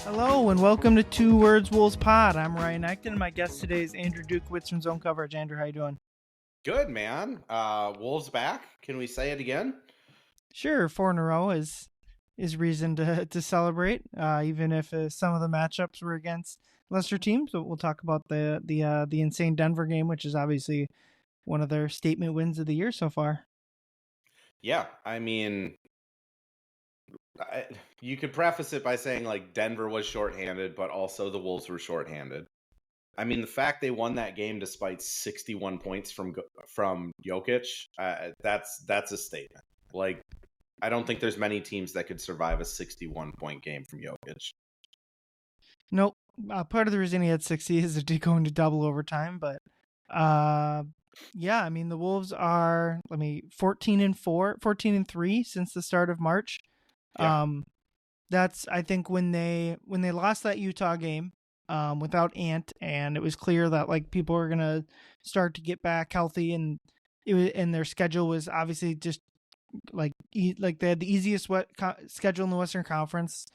Hello and welcome to Two Words Wolves Pod. I'm Ryan Eichten and my guest today is Andrew Dukowitz from Zone Coverage. Andrew, how you doing? Good, man. Wolves back. Can we say it again? Sure, 4 in a row is reason to celebrate, even if some of the matchups were against lesser teams. But we'll talk about the insane Denver game, which is obviously one of their statement wins of the year so far. Yeah, I mean, you could preface it by saying like Denver was shorthanded, but also the Wolves were shorthanded. I mean, the fact they won that game despite 61 points from Jokic, that's a statement. Like, I don't think there's many teams that could survive a 61-point game from Jokic. Nope. Part of the reason he had 60 is it did go into double overtime, but yeah, I mean the Wolves are 14-3 since the start of March. Yeah. That's I think when they lost that Utah game without Ant, and it was clear that like people were gonna start to get back healthy, and and their schedule was obviously just like they had the easiest schedule in the Western Conference.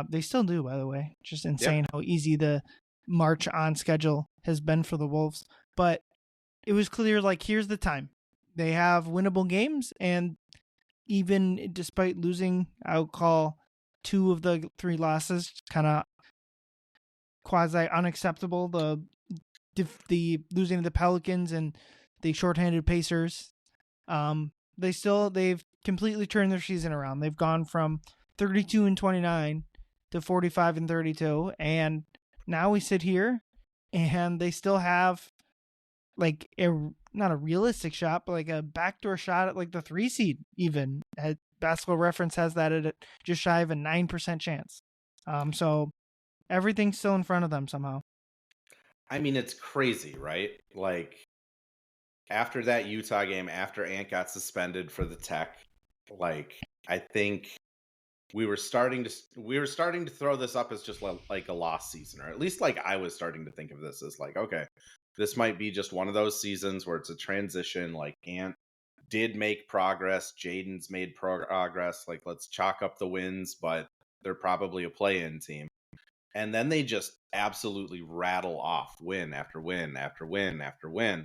They still do, by the way. Just insane how easy the March on schedule has been for the Wolves. But it was clear, like, here's the time. They have winnable games, and even despite losing, I would call 2 of the 3 losses kind of quasi unacceptable. The losing to the Pelicans and the shorthanded Pacers. They've completely turned their season around. They've gone from 32-29 to 45-32, and now we sit here and they still have like not a realistic shot, but like a backdoor shot at like the 3 seed. Even Basketball Reference has that at just shy of a 9% chance. So everything's still in front of them somehow. I mean, it's crazy, right? Like, after that Utah game, after Ant got suspended for the tech, like, I think we were starting to throw this up as just like a lost season, or at least like I was starting to think of this as like, okay, this might be just one of those seasons where it's a transition. Like, Ant did make progress, Jaden's made progress. Like, let's chalk up the wins, but they're probably a play-in team. And then they just absolutely rattle off win after win after win after win.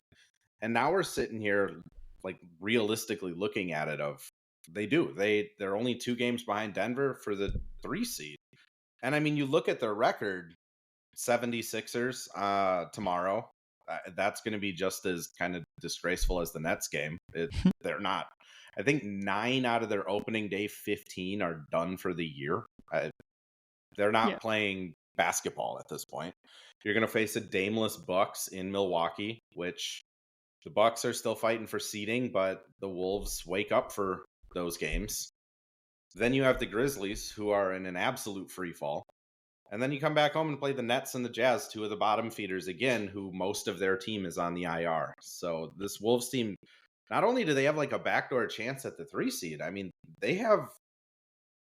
And now we're sitting here like realistically looking at it of they're only 2 games behind Denver for the 3 seed. And I mean, you look at their record, 76ers tomorrow. That's going to be just as kind of disgraceful as the Nets game. They're not. I think 9 out of their opening day 15 are done for the year. They're not playing basketball at this point. You're going to face a Dameless Bucks in Milwaukee, which the Bucks are still fighting for seeding, but the Wolves wake up for those games. Then you have the Grizzlies, who are in an absolute free fall. And then you come back home and play the Nets and the Jazz, 2 of the bottom feeders again, who most of their team is on the IR. So this Wolves team, not only do they have like a backdoor chance at the 3 seed, I mean, they have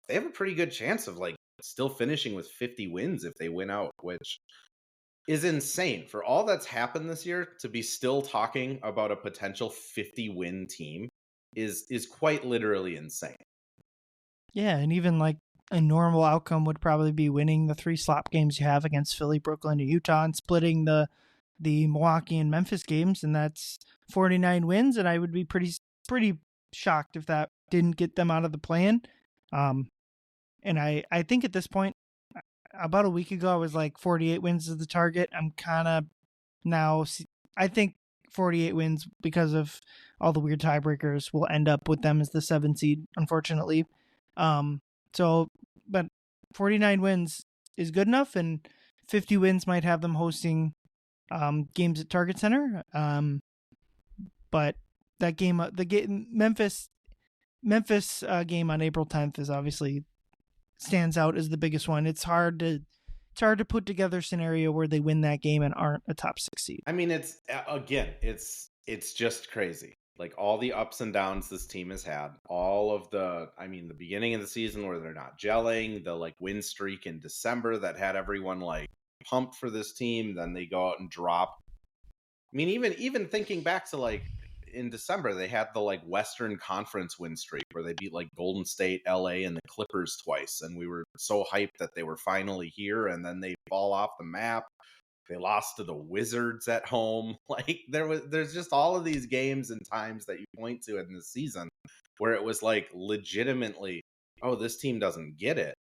a pretty good chance of like still finishing with 50 wins if they win out, which is insane. For all that's happened this year, to be still talking about a potential 50-win team is quite literally insane. Yeah, and even like a normal outcome would probably be winning the 3 slop games you have against Philly, Brooklyn, and Utah, and splitting the Milwaukee and Memphis games, and that's 49 wins. And I would be pretty shocked if that didn't get them out of the play-in. And I think at this point, about a week ago, I was like 48 wins is the target. I'm kind of now, I think 48 wins because of all the weird tiebreakers will end up with them as the 7 seed, unfortunately. But 49 wins is good enough, and 50 wins might have them hosting games at Target Center. But that game, the Memphis game on April 10th is obviously stands out as the biggest one. It's hard to put together a scenario where they win that game and aren't a top 6 seed. I mean, it's just crazy. Like, all the ups and downs this team has had, the beginning of the season where they're not gelling, the like win streak in December that had everyone like pumped for this team, then they go out and drop. I mean, even thinking back to like in December they had the like Western Conference win streak where they beat like Golden State, LA, and the Clippers twice, and we were so hyped that they were finally here, and then they fall off the map. They lost to the Wizards at home. Like there's just all of these games and times that you point to in this season where it was like legitimately, oh, this team doesn't get it.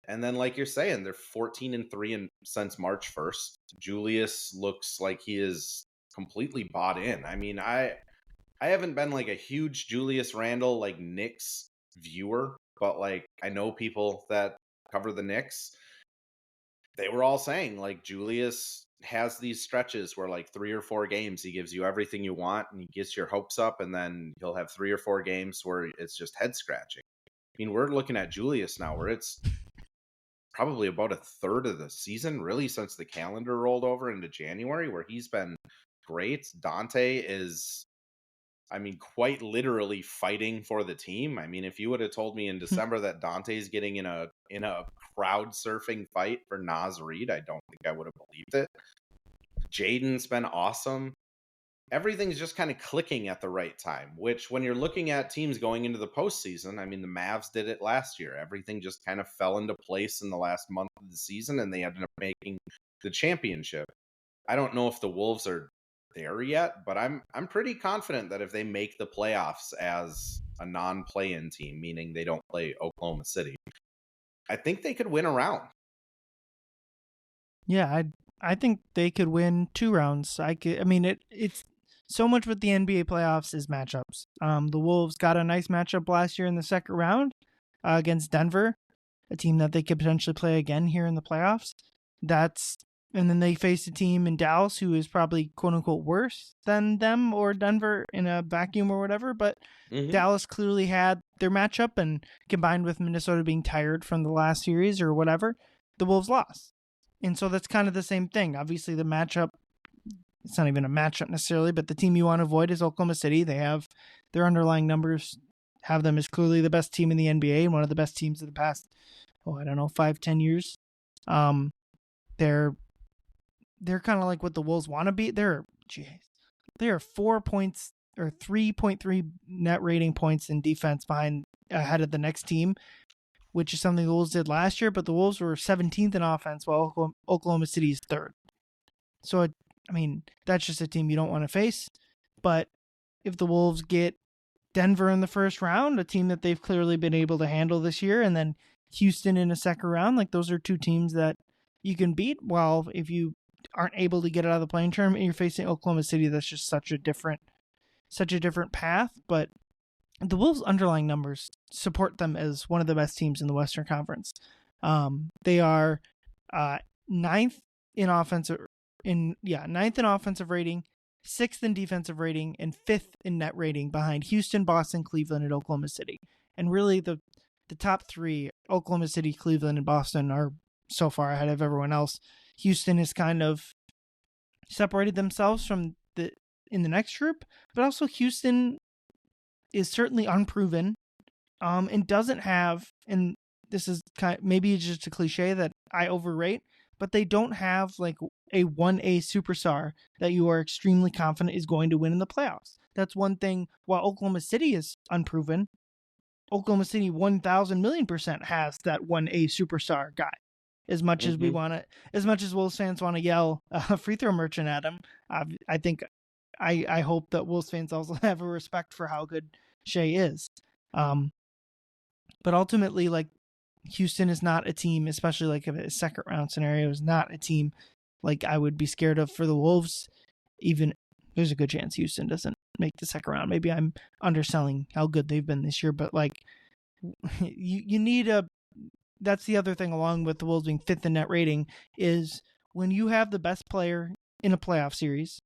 And then, like you're saying, they're 14-3 since March 1st. Julius looks like he is completely bought in. I mean, I haven't been like a huge Julius Randle like Knicks viewer, but like I know people that cover the Knicks. They were all saying like Julius has these stretches where like 3 or 4 games he gives you everything you want and he gets your hopes up, and then he'll have 3 or 4 games where it's just head scratching. I mean, we're looking at Julius now where it's probably about a third of the season, really, since the calendar rolled over into January, where he's been great. Dante is, I mean, quite literally fighting for the team. I mean, if you would have told me in December that Dante's getting in a crowd surfing fight for Naz Reid, I don't think I would have believed it. Jaden's been awesome. Everything's just kind of clicking at the right time, which when you're looking at teams going into the postseason, I mean, the Mavs did it last year. Everything just kind of fell into place in the last month of the season, and they ended up making the championship. I don't know if the Wolves are there yet, but I'm pretty confident that if they make the playoffs as a non-play-in team, meaning they don't play Oklahoma City, I think they could win a round. Yeah, I think they could win 2 rounds. It's so much with the NBA playoffs is matchups. The Wolves got a nice matchup last year in the second round against Denver, a team that they could potentially play again here in the playoffs. And then they faced a team in Dallas who is probably quote unquote worse than them or Denver in a vacuum or whatever. But Dallas clearly had their matchup, and combined with Minnesota being tired from the last series or whatever, the Wolves lost. And so that's kind of the same thing. Obviously, the matchup, it's not even a matchup necessarily, but the team you want to avoid is Oklahoma City. They have their underlying numbers, have them as clearly the best team in the NBA and one of the best teams of the past, 5-10 years. They're kind of like what the Wolves want to be. They are 4 points or 3.3 net rating points in defense ahead of the next team, which is something the Wolves did last year, but the Wolves were 17th in offense while Oklahoma City is 3rd. So, that's just a team you don't want to face. But if the Wolves get Denver in the first round, a team that they've clearly been able to handle this year, and then Houston in a second round, like those are 2 teams that you can beat. While if you aren't able to get out of the playing tournament, you're facing Oklahoma City, that's just such a different path. But the Wolves' underlying numbers support them as one of the best teams in the Western Conference. They are 9th in offensive rating, 6th in defensive rating, and 5th in net rating behind Houston, Boston, Cleveland, and Oklahoma City. And really, the top 3, Oklahoma City, Cleveland, and Boston, are so far ahead of everyone else. Houston has kind of separated themselves from in the next group, but also Houston is certainly unproven, and doesn't have, and this is maybe it's just a cliche that I overrate, but they don't have like a 1A superstar that you are extremely confident is going to win in the playoffs. That's one thing. While Oklahoma City is unproven, Oklahoma City 1,000,000,000% has that 1A superstar guy. As much as as much as Wolves fans want to yell free throw merchant at him, I think I hope that Wolves fans also have a respect for how good Shea is. But ultimately, like, Houston is not a team, especially like if a second round scenario, is not a team like I would be scared of for the Wolves. Even there's a good chance Houston doesn't make the second round. Maybe I'm underselling how good they've been this year, but like you need that's the other thing along with the Wolves being 5th in net rating is when you have the best player in a playoff series,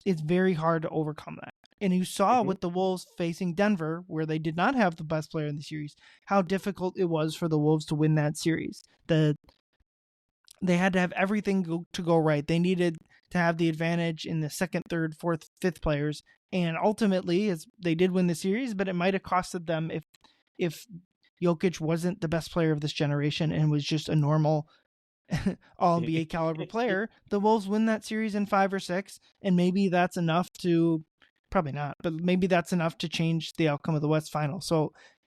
it's very hard to overcome that. And you saw with the Wolves facing Denver, where they did not have the best player in the series, how difficult it was for the Wolves to win that series. They had to have everything to go right. They needed to have the advantage in the second, third, fourth, fifth players. And ultimately, they did win the series, but it might have costed them if Jokic wasn't the best player of this generation and was just a normal all-NBA caliber player. The Wolves win that series in 5 or 6, and maybe that's enough to Probably not, but maybe that's enough to change the outcome of the West Final. So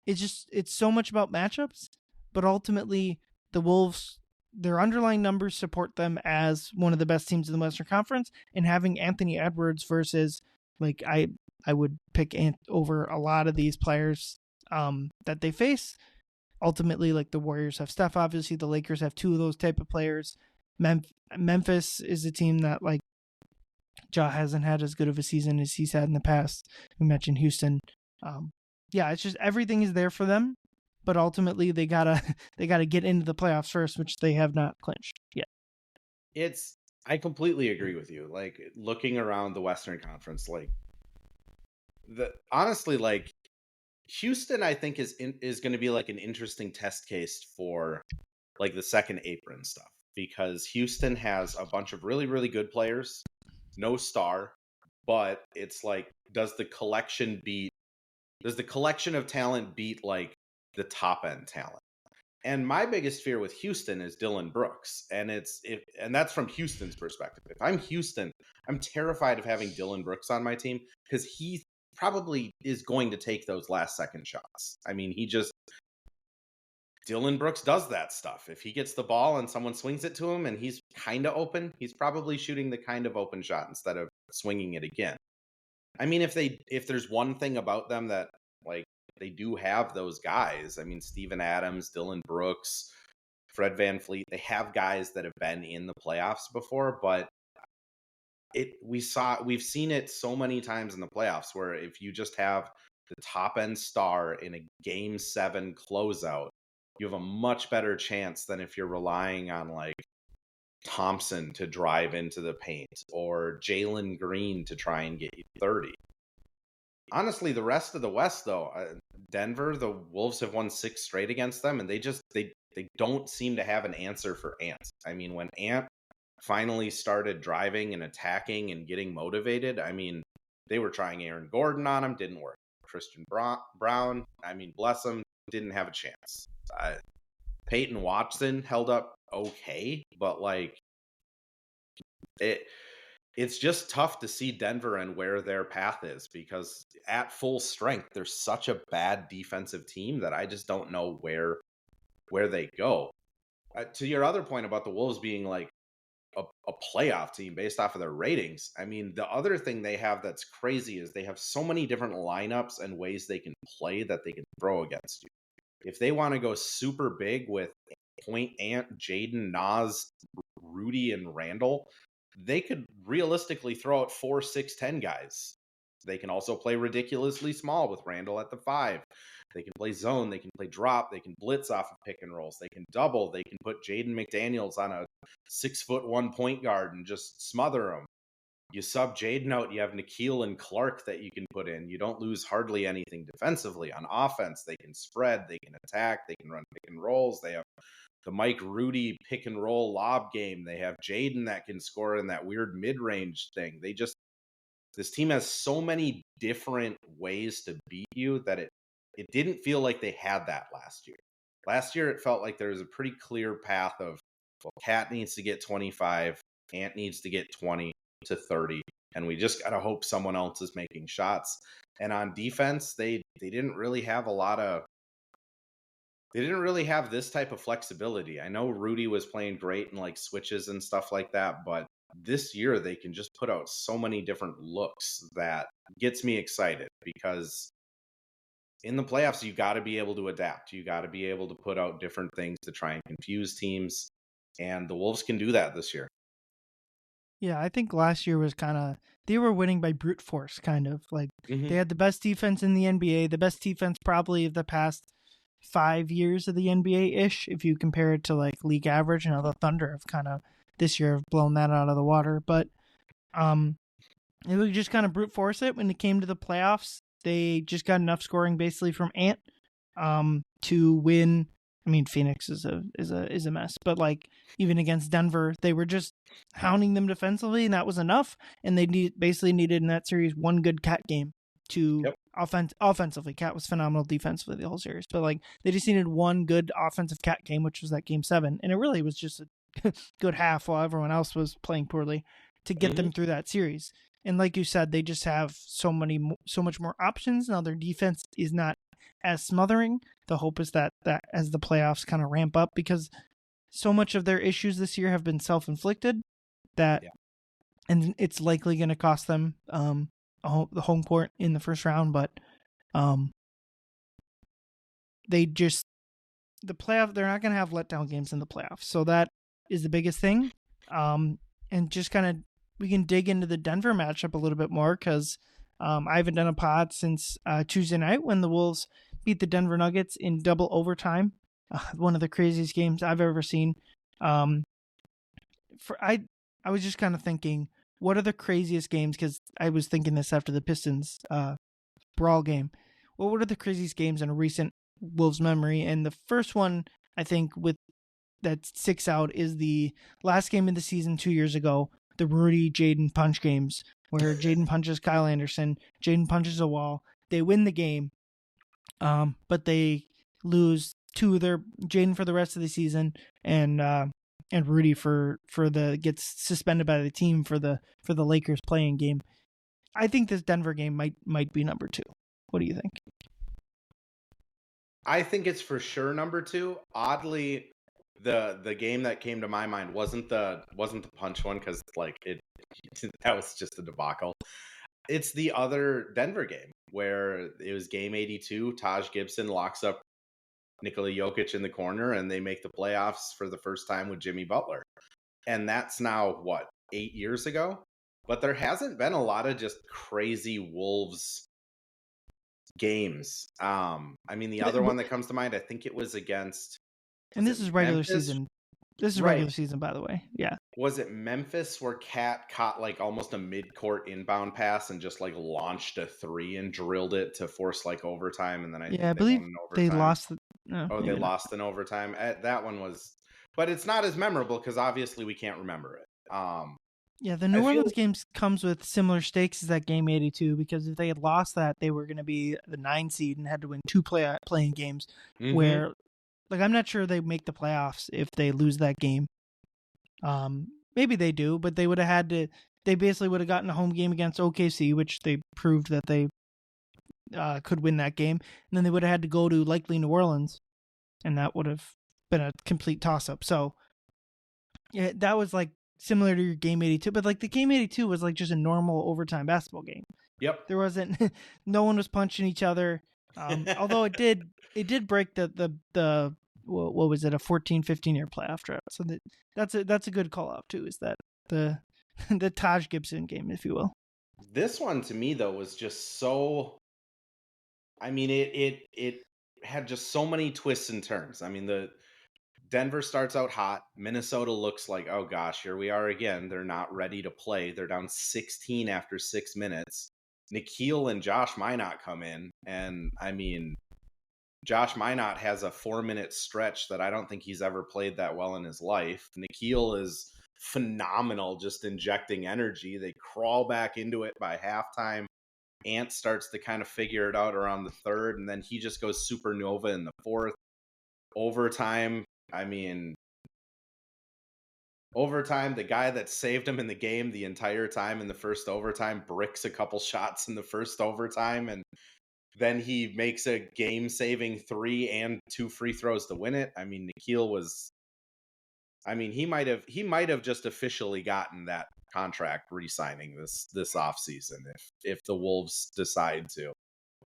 it's so much about matchups, but ultimately the Wolves, their underlying numbers support them as one of the best teams in the Western Conference, and having Anthony Edwards versus like I would pick Ant over a lot of these players that they face. Ultimately, like the Warriors have Steph, obviously the Lakers have two of those type of players. Memphis is a team that like Ja hasn't had as good of a season as he's had in the past. We mentioned Houston. Yeah, it's just everything is there for them, but ultimately they gotta get into the playoffs first, which they have not clinched yet. I completely agree with you. Like looking around the Western Conference, like honestly, like Houston, I think is going to be like an interesting test case for like the second apron stuff, because Houston has a bunch of really, really good players, no star, but it's like, does the collection of talent beat like the top end talent? And my biggest fear with Houston is Dylan Brooks. And that's from Houston's perspective. If I'm Houston, I'm terrified of having Dylan Brooks on my team, because he probably is going to take those last second shots. I mean, Dylan Brooks does that stuff. If he gets the ball and someone swings it to him and he's kind of open, he's probably shooting the kind of open shot instead of swinging it again. I mean, if there's one thing about them that like they do have those guys. I mean, Steven Adams, Dylan Brooks, Fred VanVleet, they have guys that have been in the playoffs before, but we've seen it so many times in the playoffs where if you just have the top end star in a game 7 closeout, you have a much better chance than if you're relying on like Thompson to drive into the paint or Jalen Green to try and get you 30. Honestly, the rest of the West, though, Denver, the Wolves have won 6 straight against them, and they don't seem to have an answer for Ant. I mean, when Ant finally started driving and attacking and getting motivated, I mean, they were trying Aaron Gordon on him, didn't work. Christian Brown, I mean, bless him, didn't have a chance. Peyton Watson held up okay, but like it's just tough to see Denver and where their path is, because at full strength, they're such a bad defensive team that I just don't know where they go. To your other point about the Wolves being like a playoff team based off of their ratings, I mean, the other thing they have that's crazy is they have so many different lineups and ways they can play that they can throw against you. If they want to go super big with Point Ant, Jaden, Nas, Rudy, and Randall, they could realistically throw out 4, 6, 10 guys. They can also play ridiculously small with Randall at the 5. They can play zone. They can play drop. They can blitz off of pick and rolls. They can double. They can put Jaden McDaniels on a 6'1" point guard and just smother him. You sub Jaden out, you have Nikhil and Clark that you can put in. You don't lose hardly anything defensively. On offense, they can spread, they can attack, they can run pick and rolls. They have the Mike Rudy pick and roll lob game. They have Jaden that can score in that weird mid-range thing. This team has so many different ways to beat you that it didn't feel like they had that last year. Last year, it felt like there was a pretty clear path of, well, Cat needs to get 25, Ant needs to get 20 to 30, and we just got to hope someone else is making shots. And on defense, they didn't really have this type of flexibility. I know Rudy was playing great in like switches and stuff like that, but this year they can just put out so many different looks that gets me excited, because in the playoffs, you got to be able to adapt. You got to be able to put out different things to try and confuse teams, and the Wolves can do that this year. Yeah, I think last year was they were winning by brute force, kind of. Like, They had the best defense in the NBA, the best defense probably of the past 5 years of the NBA-ish, if you compare it to, like, league average. The Thunder have this year have blown that out of the water. But it was just kind of brute force it. When it came to the playoffs, they just got enough scoring basically from Ant to win. I mean, Phoenix is a mess, but like even against Denver, they were just hounding them defensively, and that was enough. And they basically needed in that series one good Cat game to offensively. Cat was phenomenal defensively the whole series, but like they just needed one good offensive Cat game, which was that game 7, and it really was just a good half while everyone else was playing poorly to get them through that series. And like you said, they just have so much more options now. Their defense is not as smothering. The hope is that as the playoffs kind of ramp up, because so much of their issues this year have been self-inflicted, that Yeah. and it's likely going to cost them the home court in the first round. But they just the playoff they're not going to have letdown games in the playoffs, so that is the biggest thing. And just kind of we can dig into the Denver matchup a little bit more, because I haven't done a pod since Tuesday night when the Wolves beat the Denver Nuggets in double overtime. One of the craziest games I've ever seen. I was just kind of thinking, what are the craziest games? Because I was thinking this after the Pistons brawl game. Well, what are the craziest games in a recent Wolves memory? And the first one I think with that sticks out is the last game of the season 2 years ago, the Rudy Jaden punch games, where Jaden punches Kyle Anderson, Jaden punches a wall. They win the game, but they lose two of their Jaden for the rest of the season, and Rudy gets suspended by the team for the Lakers playing game. I think this Denver game might be number 2. What do you think? I think it's for sure number 2. Oddly, the game that came to my mind wasn't the punch one, because like that was just a debacle. It's the other Denver game where it was game 82. Taj Gibson locks up Nikola Jokic in the corner, and they make the playoffs for the first time with Jimmy Butler. And that's now, 8 years ago? But there hasn't been a lot of just crazy Wolves games. I mean, the other one that comes to mind, I think it was against... And this is regular Memphis? season. This is Right. regular season, by the way. Yeah. Was it Memphis where Cat caught like almost a mid-court inbound pass and just like launched a 3 and drilled it to force like overtime, and then I think I they believe won in they overtime. lost. They lost in overtime. That one was, but it's not as memorable because obviously we can't remember it. The New Orleans games comes with similar stakes as that game 82, because if they had lost that, they were going to be the 9 seed and had to win 2 playing games. Where, like, I'm not sure they make the playoffs if they lose that game. Maybe they do, but they would have had to. They basically would have gotten a home game against OKC, which they proved that they could win that game, and then they would have had to go to likely New Orleans, and that would have been a complete toss-up. So, yeah, that was like similar to your game 82, but like the game 82 was like just a normal overtime basketball game. Yep. There wasn't, no one was punching each other. Although it did break the what was it, a 14-15 year playoff drought. So that's a good call out too, is that the the Taj Gibson game, if you will. This one to me though was just so, I mean, it had just so many twists and turns. I mean, the Denver starts out hot. Minnesota looks like, oh gosh, here we are again. They're not ready to play. They're down 16 after 6 minutes. Nikhil and Josh Minot come in, and I mean, Josh Minot has a 4-minute stretch that I don't think he's ever played that well in his life. Nikhil is phenomenal, just injecting energy. They crawl back into it by halftime. Ant starts to kind of figure it out around the third, and then he just goes supernova in the fourth. Overtime, I mean, the guy that saved him in the game the entire time in the first overtime bricks a couple shots in the first overtime, and then he makes a game-saving 3 and 2 free throws to win it. I mean, Nikhil was, I mean, he might have just officially gotten that contract re-signing this offseason if the Wolves decide to.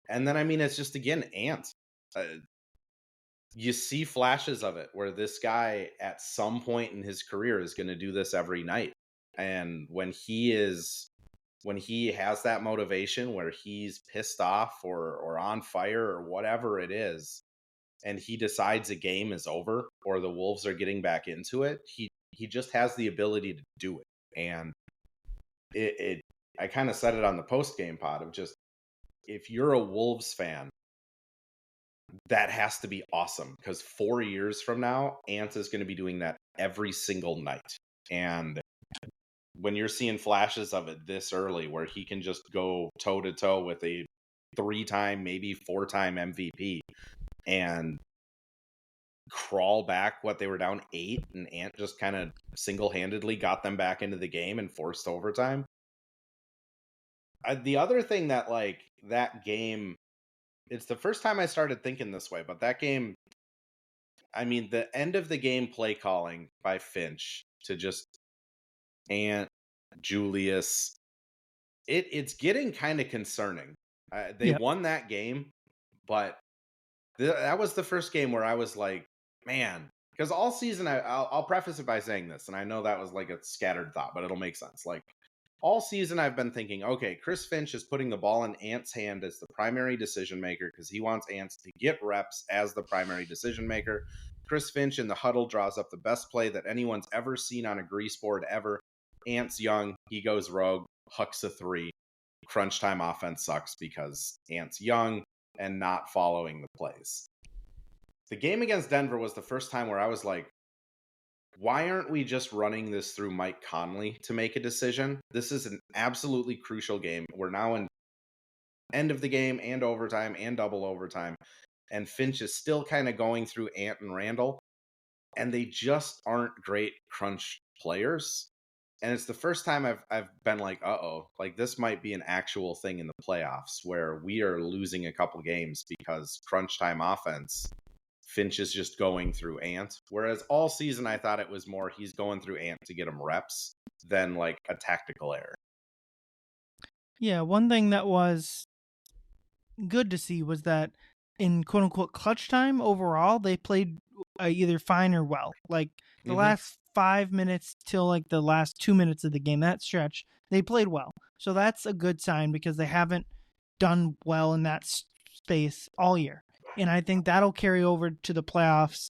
And then, I mean, it's just, again, Ant. You see flashes of it where this guy at some point in his career is going to do this every night. And when he has that motivation where he's pissed off or on fire or whatever it is, and he decides a game is over or the Wolves are getting back into it, he just has the ability to do it. And I kind of said it on the post-game pod of just, if you're a Wolves fan, that has to be awesome, because 4 years from now, Ant is going to be doing that every single night. And when you're seeing flashes of it this early, where he can just go toe to toe with a 3-time, maybe 4-time MVP and crawl back what they were down 8, and Ant just kind of single-handedly got them back into the game and forced overtime. The other thing that like that game, it's the first time I started thinking this way, but that game, I mean, the end of the game play calling by Finch to just Ant, Julius, it's getting kind of concerning. They Yeah. won that game, but that was the first game where I was like, man, because all season I'll preface it by saying this, and I know that was like a scattered thought, but it'll make sense. Like all season I've been thinking, okay, Chris Finch is putting the ball in Ant's hand as the primary decision maker because he wants Ant to get reps as the primary decision maker. Chris Finch in the huddle draws up the best play that anyone's ever seen on a grease board ever. Ant's young, he goes rogue, hucks a three. Crunch time offense sucks because Ant's young and not following the plays. The game against Denver was the first time where I was like, why aren't we just running this through Mike Conley to make a decision? This is an absolutely crucial game. We're now in end of the game and overtime and double overtime. And Finch is still kind of going through Ant and Randall. And they just aren't great crunch players. And it's the first time I've been like, uh-oh, like this might be an actual thing in the playoffs where we are losing a couple games because crunch time offense, Finch is just going through Ant. Whereas all season I thought it was more he's going through Ant to get him reps than like a tactical error. Yeah, one thing that was good to see was that in quote unquote clutch time overall, they played either fine or well. Like the last 5 minutes till like the last 2 minutes of the game, that stretch, they played well. So that's a good sign because they haven't done well in that space all year. And I think that'll carry over to the playoffs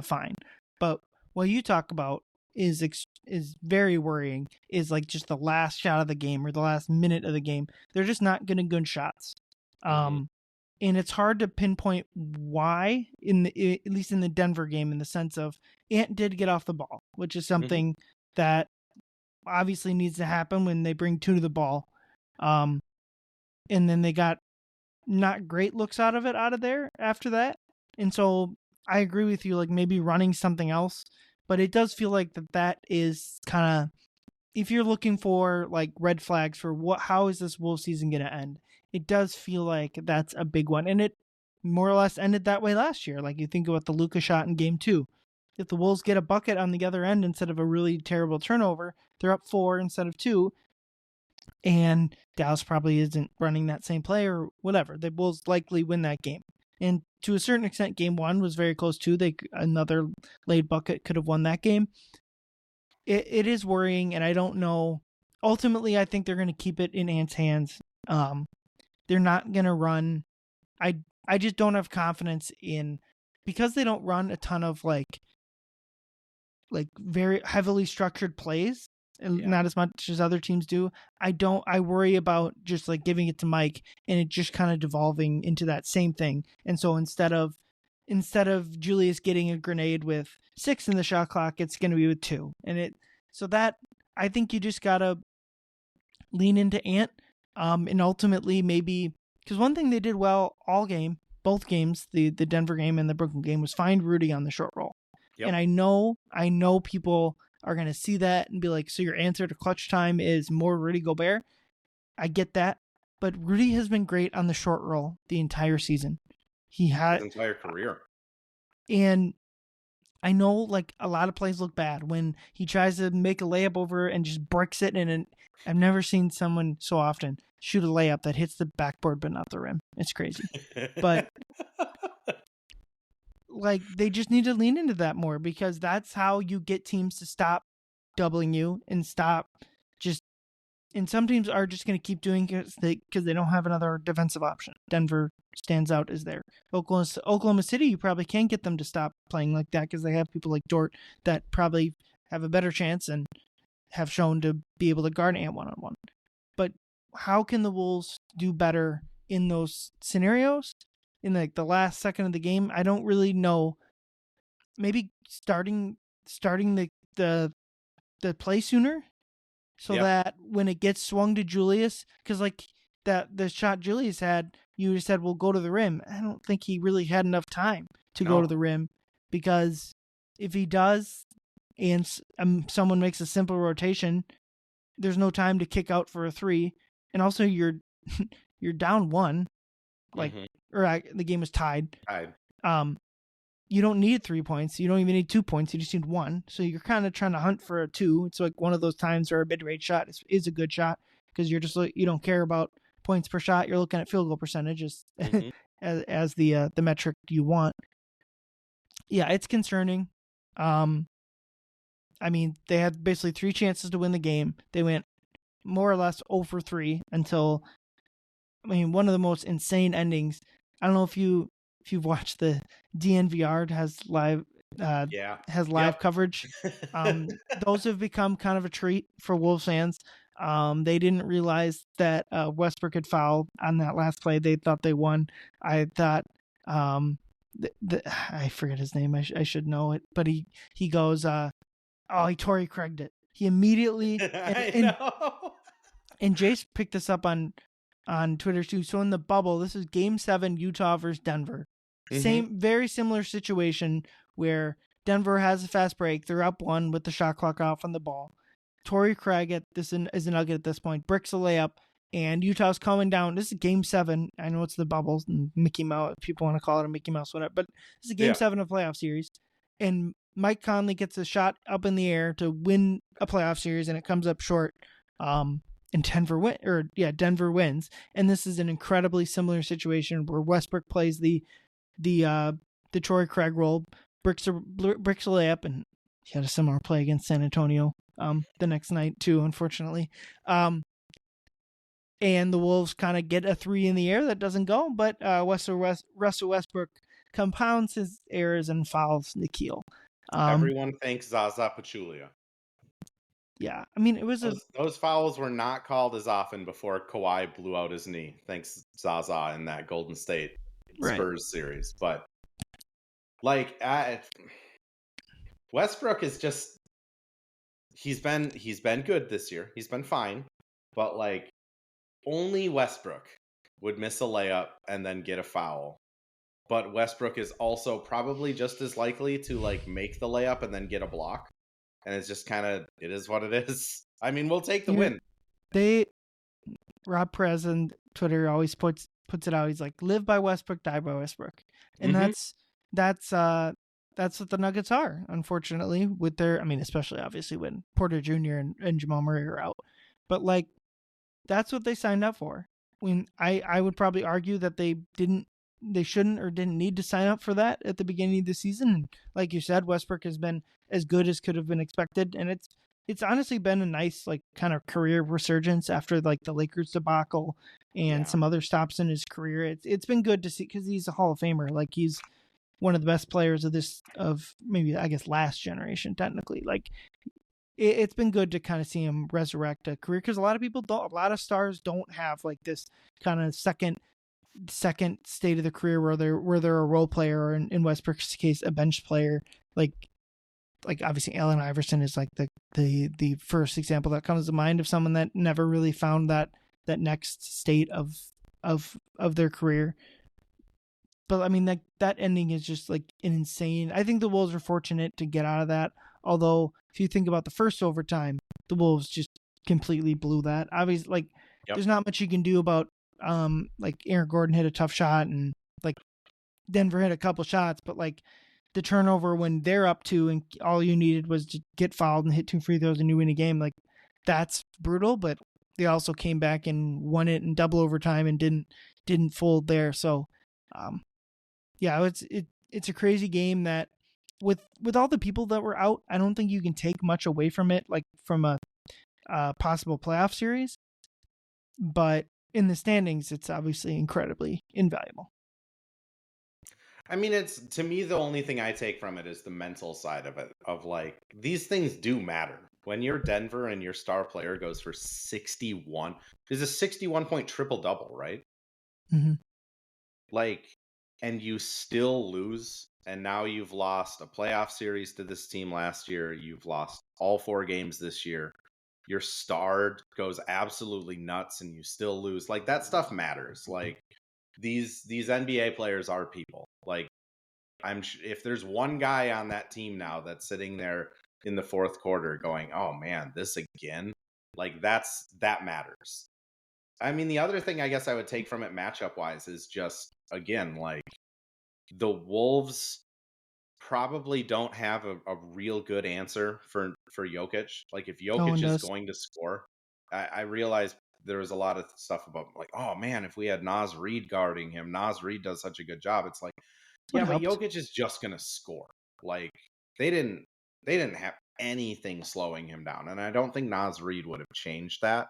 fine. But what you talk about is very worrying is like just the last shot of the game or the last minute of the game. They're just not getting good shots. And it's hard to pinpoint why at least in the Denver game, in the sense of Ant did get off the ball, which is something that obviously needs to happen when they bring two to the ball. And then they got not great looks out of there after that. And so I agree with you, like maybe running something else, but it does feel like that is kind of, if you're looking for like red flags for how is this Wolves season going to end? It does feel like that's a big one. And it more or less ended that way last year. Like you think about the Luka shot in game 2. If the Wolves get a bucket on the other end instead of a really terrible turnover, they're up 4 instead of 2. And Dallas probably isn't running that same play or whatever. The Wolves likely win that game. And to a certain extent, game 1 was very close too. Another late bucket could have won that game. It is worrying, and I don't know. Ultimately, I think they're going to keep it in Ant's hands. They're not going to run. I just don't have confidence in, because they don't run a ton of like very heavily structured plays, and not as much as other teams do. I worry about just like giving it to Mike and it just kind of devolving into that same thing. And so instead of Julius getting a grenade with 6 in the shot clock, it's going to be with 2. So that, I think you just got to lean into Ant. And ultimately maybe, because one thing they did well all game, both games, the Denver game and the Brooklyn game, was find Rudy on the short roll. Yep. And I know people are going to see that and be like, so your answer to clutch time is more Rudy Gobert. I get that. But Rudy has been great on the short roll the entire season. His entire career. And I know like a lot of plays look bad when he tries to make a layup over and just bricks it. And I've never seen someone so often shoot a layup that hits the backboard but not the rim. It's crazy. But like they just need to lean into that more, because that's how you get teams to stop doubling you and stop just. And some teams are just going to keep doing it because they don't have another defensive option. Denver stands out as there. Oklahoma City, you probably can't get them to stop playing like that because they have people like Dort that probably have a better chance and have shown to be able to guard Ant one-on-one. But how can the Wolves do better in those scenarios? In like the last second of the game, I don't really know. Maybe starting the play sooner, so that when it gets swung to Julius, because like the shot Julius had, you just said, well, go to the rim. I don't think he really had enough time to go to the rim, because if he does and someone makes a simple rotation, there's no time to kick out for a 3. and also you're you're down one, like, Mm-hmm. or the game was tied. I, You don't need 3 points. You don't even need 2 points. You just need one. So you're kind of trying to hunt for a two. It's like one of those times where a mid-range shot is a good shot because you're just you don't care about points per shot. You're looking at field goal percentage mm-hmm. as the metric you want. Yeah, it's concerning. I mean, they had basically 3 chances to win the game. They went more or less 0 for 3 until, I mean, one of the most insane endings. I don't know if you've watched the DNVR Yeah. has live Yep. coverage. Those have become kind of a treat for Wolves fans. They didn't realize that Westbrook had fouled on that last play. They thought they won. I thought I forget his name. I should know it, but he goes, he Torrey Craig'd it. He immediately I know. and Jace picked this up on Twitter too. So in the bubble, this is Game 7, Utah versus Denver. Mm-hmm. Very similar situation where Denver has a fast break. They're up one with the shot clock off on the ball. Torrey Craig is a nugget at this point. Bricks a layup, and Utah's coming down. This is Game 7. I know it's the bubbles and Mickey Mouse. People want to call it a Mickey Mouse, whatever. But this is Game 7 of a playoff series, and Mike Conley gets a shot up in the air to win a playoff series, and it comes up short. And Denver wins. And this is an incredibly similar situation where Westbrook plays the Torrey Craig role, bricks a layup, and he had a similar play against San Antonio the next night too, unfortunately. And the Wolves kind of get a 3 in the air that doesn't go, but Russell Westbrook compounds his errors and fouls Nikhil. Everyone thanks Zaza Pachulia. Yeah, I mean, it was those fouls were not called as often before Kawhi blew out his knee. Thanks Zaza in that Golden State Spurs series, but like Westbrook is just he's been good this year. He's been fine, but like only Westbrook would miss a layup and then get a foul. But Westbrook is also probably just as likely to like make the layup and then get a block. And it's just kind of, it is what it is. I mean, we'll take the win. Rob Perez on Twitter always puts it out. He's like, live by Westbrook, die by Westbrook. And that's what the Nuggets are, unfortunately, with their, I mean, especially obviously when Porter Jr. and Jamal Murray are out. But like, that's what they signed up for. When I would probably argue that they shouldn't or didn't need to sign up for that at the beginning of the season. And like you said, Westbrook has been as good as could have been expected, and it's honestly been a nice like kind of career resurgence after like the Lakers debacle and some other stops in his career. It's been good to see because he's a Hall of Famer. Like he's one of the best players of maybe I guess last generation technically. Like it's been good to kind of see him resurrect a career because a lot of stars don't have like this kind of second state of the career where they're a role player or in Westbrook's case a bench player. Like obviously Allen Iverson is like the first example that comes to mind of someone that never really found that next state of their career. But I mean that ending is just like an insane. I think the Wolves are fortunate to get out of that. Although if you think about the first overtime, the Wolves just completely blew that. Obviously, like there's not much you can do about like Aaron Gordon hit a tough shot and like Denver hit a couple shots, but like the turnover when they're up 2 and all you needed was to get fouled and hit 2 free throws and you win a game, like that's brutal. But they also came back and won it in double overtime and didn't fold there. So it's a crazy game that with all the people that were out, I don't think you can take much away from it, like from a possible playoff series. But in the standings, it's obviously incredibly invaluable. I mean, it's to me the only thing I take from it is the mental side of it. Of like these things do matter. When you're Denver and your star player goes for 61, there's a 61-point triple double, right? Mm-hmm. Like, and you still lose, and now you've lost a playoff series to this team last year. You've lost all 4 games this year. Your star goes absolutely nuts, and you still lose. Like that stuff matters. Like these NBA players are people. Like if there's one guy on that team now that's sitting there in the fourth quarter going, "Oh man, this again," like that matters. I mean, the other thing I guess I would take from it matchup wise is just, again, like the Wolves probably don't have a real good answer for Jokic. Like if No one Jokic is does. going to score, I realize there was a lot of stuff about like, oh man, if we had Naz Reid guarding him, Naz Reid does such a good job. It's like, Would yeah, but helped. Jokic is just gonna score. Like they didn't have anything slowing him down, and I don't think Naz Reid would have changed that.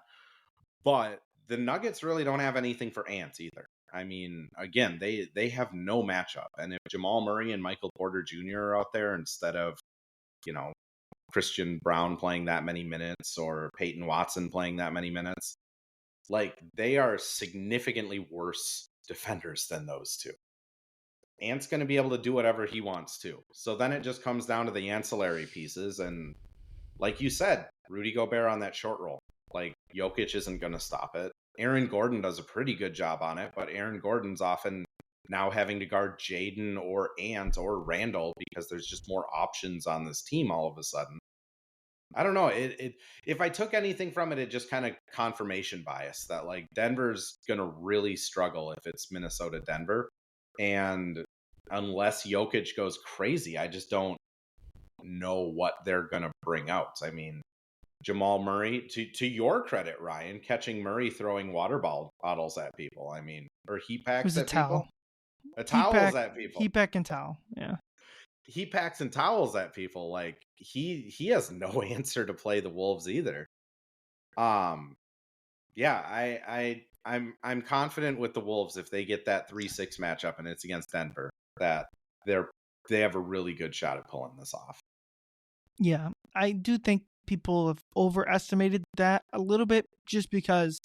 But the Nuggets really don't have anything for Ant either. I mean, again, they have no matchup. And if Jamal Murray and Michael Porter Jr. are out there instead of, you know, Christian Brown playing that many minutes or Peyton Watson playing that many minutes, like they are significantly worse defenders than those two. Ant's going to be able to do whatever he wants to. So then it just comes down to the ancillary pieces. And like you said, Rudy Gobert on that short roll. Like Jokic isn't going to stop it. Aaron Gordon does a pretty good job on it, but Aaron Gordon's often now having to guard Jaden or Ant or Randall because there's just more options on this team all of a sudden. I don't know. If I took anything from it, it just kind of confirmation bias that like Denver's going to really struggle if it's Minnesota Denver. And unless Jokic goes crazy, I just don't know what they're going to bring out. I mean, Jamal Murray, to your credit, Ryan, catching Murray throwing water bottles at people. I mean, or heat It packs was a at people. towel. Towels at people. Heat pack and towel. Yeah. Heat packs and towels at people. Like he has no answer to play the Wolves either. Yeah, I'm confident with the Wolves if they get that 3-6 matchup and it's against Denver that they have a really good shot at pulling this off. Yeah, I do think people have overestimated that a little bit just because,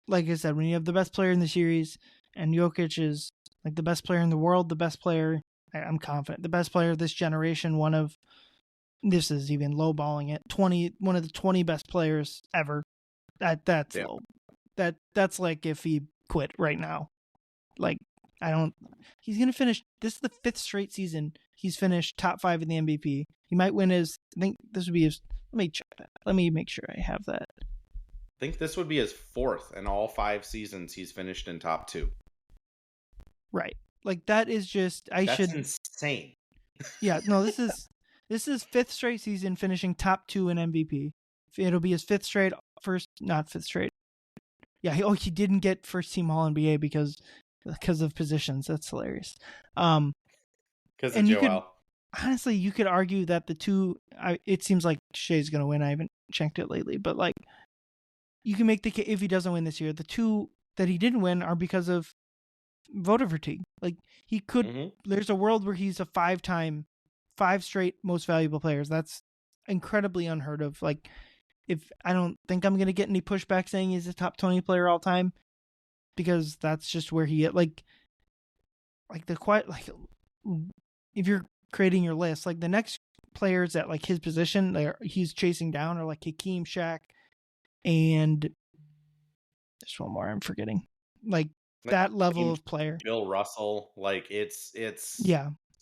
like I said, when you have the best player in the series and Jokic is like the best player in the world, the best player, I'm confident, the best player of this generation, this is even lowballing it, one of the 20 best players ever. That's low. That's like if he quit right now. Like he's going to finish, this is the 5th straight season he's finished top 5 in the MVP. He might win I think this would be his, let me check that. Let me make sure I have that. I think this would be his 4th in all 5 seasons he's finished in top 2. Right. Like that is just, That's insane. Yeah, no, this is 5th straight season finishing top 2 in MVP. It'll be his 5th straight, not 5th straight. Yeah, he didn't get first team All NBA because of positions. That's hilarious. Because of Joel. Honestly, you could argue that the two. It seems like Shea's going to win. I haven't checked it lately, but like, you can make the case if he doesn't win this year. The two that he didn't win are because of voter fatigue. Like he could. Mm-hmm. There's a world where he's a 5 straight most valuable players. That's incredibly unheard of. Like, if I don't think I'm going to get any pushback saying he's a top 20 player all time, because that's just where he like if you're creating your list, like the next players at like his position he's chasing down are like Hakeem, Shaq, and there's one more I'm forgetting. Like that level of player. Bill Russell, like it's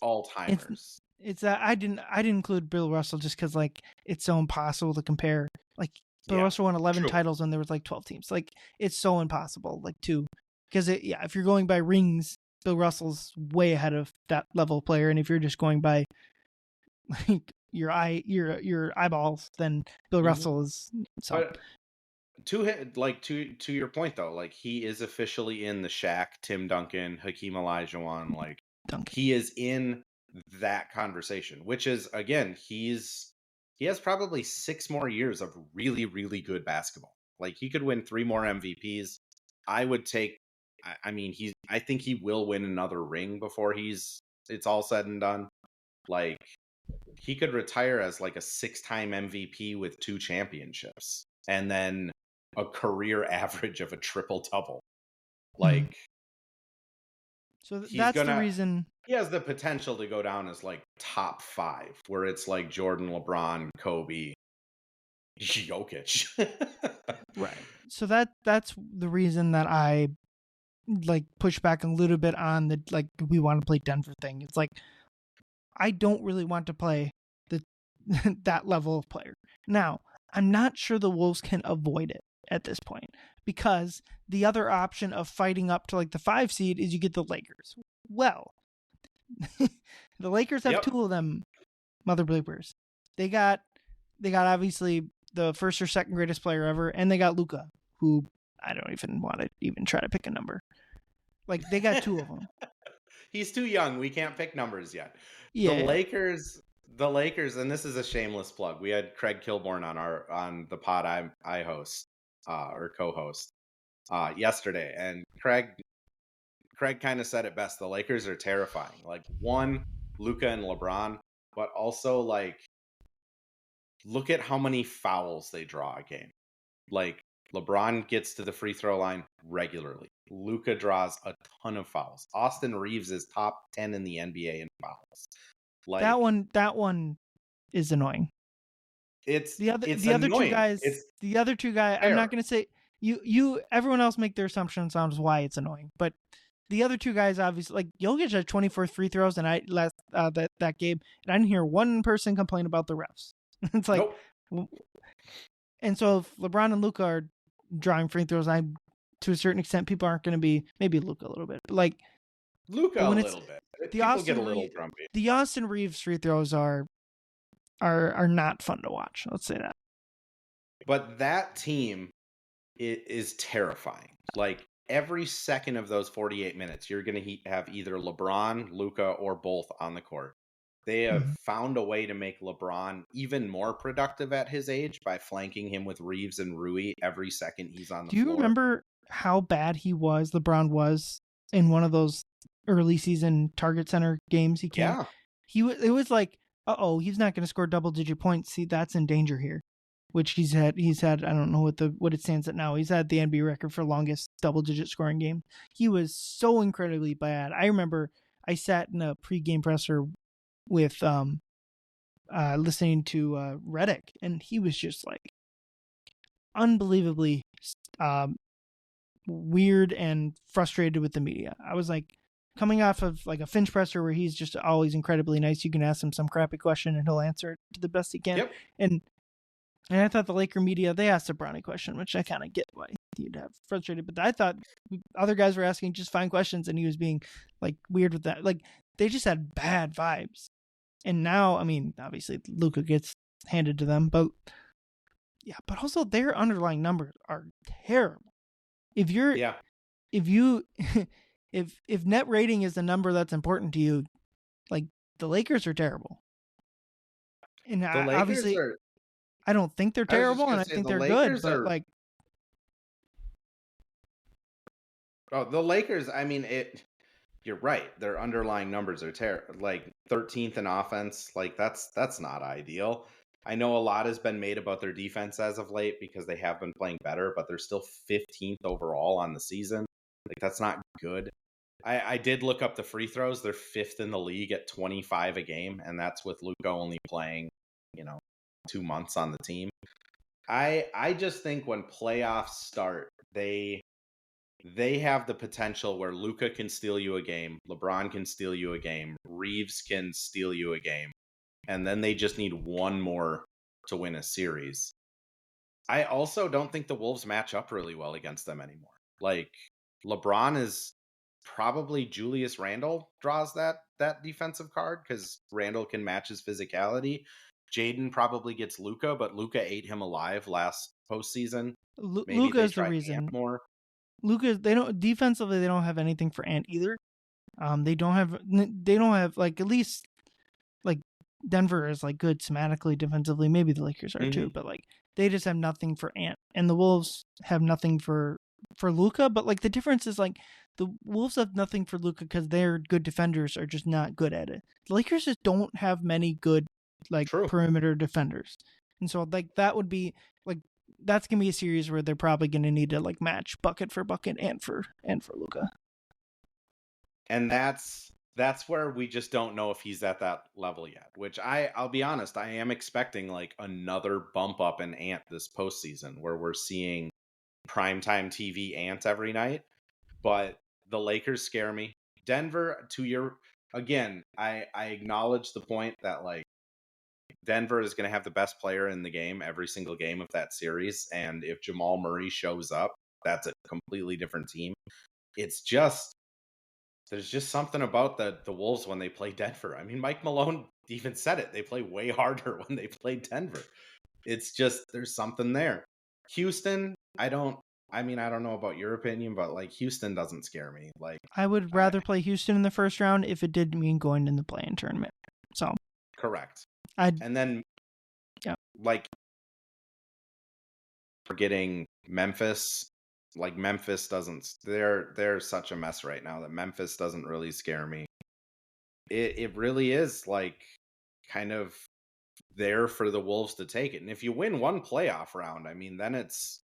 all timers. It's that I didn't include Bill Russell just because like it's so impossible to compare. Like Bill Russell won 11 titles and there was like 12 teams. Like it's so impossible. Like because if you're going by rings, Bill Russell's way ahead of that level of player, and if you're just going by like your eyeballs, then Bill Russell is. So. But to your point though, like he is officially in the Shaq, Tim Duncan, Hakeem Olajuwon. Like he is in that conversation, which is again he has probably 6 more years of really, really good basketball. Like he could win 3 more MVPs. I would take. I mean, I think he will win another ring before it's all said and done. Like he could retire as like a 6-time MVP with 2 championships, and then a career average of a triple-double. Like, so that's the reason he has the potential to go down as like top 5, where it's like Jordan, LeBron, Kobe, Jokic. Right. So that's the reason that I like push back a little bit on the like we want to play Denver thing. It's like I don't really want to play that level of player. Now, I'm not sure the Wolves can avoid it at this point because the other option of fighting up to like the 5 seed is you get the Lakers. Well, the Lakers have Yep. two of them mother bleepers. They got obviously the first or second greatest player ever, and they got Luka, who I don't even want to even try to pick a number. Like, they got two of them. He's too young. We can't pick numbers yet. Yeah. The Lakers, and this is a shameless plug. We had Craig Kilborn on the pod I host or co-host yesterday, and Craig kind of said it best. The Lakers are terrifying. Like, one, Luka and LeBron, but also like, look at how many fouls they draw a game. Like, LeBron gets to the free throw line regularly. Luka draws a ton of fouls. Austin Reeves is top 10 in the NBA in fouls. Like, that one is annoying. It's the other annoying. two guys. The other two guys. I'm not going to say you. Everyone else make their assumptions on why it's annoying, but the other two guys obviously, like, Jokic had 24 free throws, and that game, and I didn't hear one person complain about the refs. It's like, nope. And so if LeBron and Luka are drawing free throws, to a certain extent, people aren't going to be, maybe Luka a little bit, but like Luka a little bit. People get a little grumpy. The Austin Reeves free throws are not fun to watch. Let's say that. But that team is terrifying. Like, every second of those 48 minutes, you're going to have either LeBron, Luka, or both on the court. They have found a way to make LeBron even more productive at his age by flanking him with Reeves and Rui every second he's on the floor. Do you remember how bad LeBron was in one of those early season Target Center games he came? Yeah. It was like, he's not going to score double-digit points. See, that's in danger here. Which he's had, I don't know what it stands at now. He's had the NBA record for longest double-digit scoring game. He was so incredibly bad. I remember I sat in a pregame presser with listening to Redick, and he was just like unbelievably weird and frustrated with the media. I was like, coming off of like a Finch presser where he's just always incredibly nice. You can ask him some crappy question and he'll answer it to the best he can. Yep. And I thought the Laker media, they asked a Bronny question, which I kind of get why he'd have frustrated. But I thought other guys were asking just fine questions, and he was being like weird with that. Like, they just had bad vibes. And now, I mean, obviously Luka gets handed to them, but yeah, but also their underlying numbers are terrible. If net rating is the number that's important to you, like, the Lakers are terrible. And obviously, I don't think they're terrible, and I think they're good, but like, the Lakers, I mean, you're right. Their underlying numbers are like 13th in offense. Like, that's not ideal. I know a lot has been made about their defense as of late because they have been playing better, but they're still 15th overall on the season. Like, that's not good. I did look up the free throws. They're 5th in the league at 25 a game, and that's with Luka only playing, 2 months on the team. I just think when playoffs start, they have the potential where Luka can steal you a game, LeBron can steal you a game, Reeves can steal you a game, and then they just need one more to win a series. I also don't think the Wolves match up really well against them anymore. Like, LeBron is probably Julius Randle draws that defensive card because Randle can match his physicality. Jaden probably gets Luka, but Luka ate him alive last postseason. Luka is the reason. More. Luka, defensively, they don't have anything for Ant either. They don't have like, at least like Denver is like good schematically, defensively. Maybe the Lakers are too, but like, they just have nothing for Ant, and the Wolves have nothing for Luka. But like, the difference is like, the Wolves have nothing for Luka because their good defenders are just not good at it. The Lakers just don't have many good perimeter defenders, and so like, that would be like, that's gonna be a series where they're probably gonna need to like match bucket for bucket and for Luka. And that's where we just don't know if he's at that level yet. Which I'll be honest, I am expecting like another bump up in Ant this postseason, where we're seeing primetime TV Ant every night. But the Lakers scare me. Denver, I acknowledge the point that like, Denver is going to have the best player in the game every single game of that series. And if Jamal Murray shows up, that's a completely different team. It's just, there's just something about the Wolves when they play Denver. I mean, Mike Malone even said it. They play way harder when they play Denver. It's just, there's something there. Houston, I don't know about your opinion, but like Houston doesn't scare me. Like I would rather play Houston in the first round if it did mean going in the play-in tournament. So correct. and then like forgetting Memphis. Like Memphis doesn't, they're such a mess right now that Memphis doesn't really scare me. It really is like kind of there for the Wolves to take it. And if you win one playoff round, I mean, then it's